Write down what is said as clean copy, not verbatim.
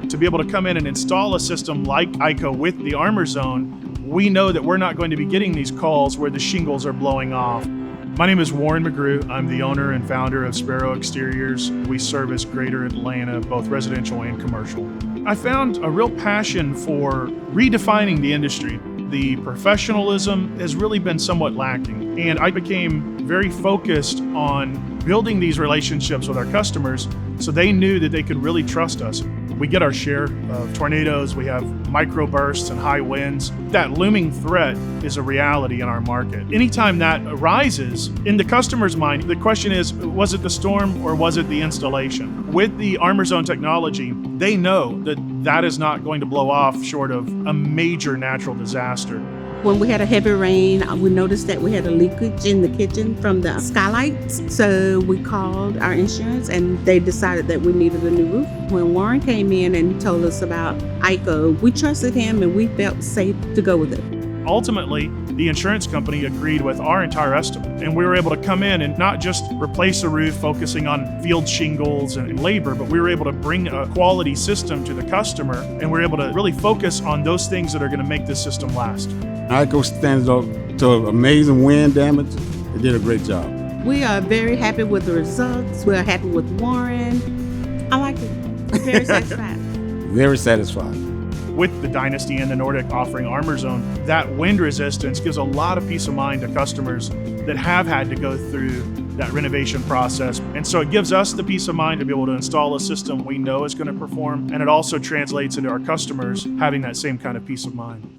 To be able to come in and install a system like ICO with the ArmorZone, we know that we're not going to be getting these calls where the shingles are blowing off. My name is Warren McGrew. I'm the owner and founder of Sparrow Exteriors. We service Greater Atlanta, both residential and commercial. I found a real passion for redefining the industry. The professionalism has really been somewhat lacking, and I became very focused on building these relationships with our customers so they knew that they could really trust us. We get our share of tornadoes, we have microbursts and high winds. That looming threat is a reality in our market. Anytime that arises, in the customer's mind, the question is, was it the storm or was it the installation? With the ArmorZone technology, they know that that is not going to blow off short of a major natural disaster. When we had a heavy rain, we noticed that we had a leakage in the kitchen from the skylights. So we called our insurance and they decided that we needed a new roof. When Warren came in and told us about ICO, we trusted him and we felt safe to go with it. Ultimately, the insurance company agreed with our entire estimate, and we were able to come in and not just replace a roof focusing on field shingles and labor, but we were able to bring a quality system to the customer, and we were able to really focus on those things that are going to make this system last. ICO stands up to amazing wind damage. They did a great job. We are very happy with the results. We are happy with Warren. I like it. I'm very satisfied. Very satisfied. With the Dynasty and the Nordic offering ArmorZone, that wind resistance gives a lot of peace of mind to customers that have had to go through that renovation process. And so it gives us the peace of mind to be able to install a system we know is going to perform, and it also translates into our customers having that same kind of peace of mind.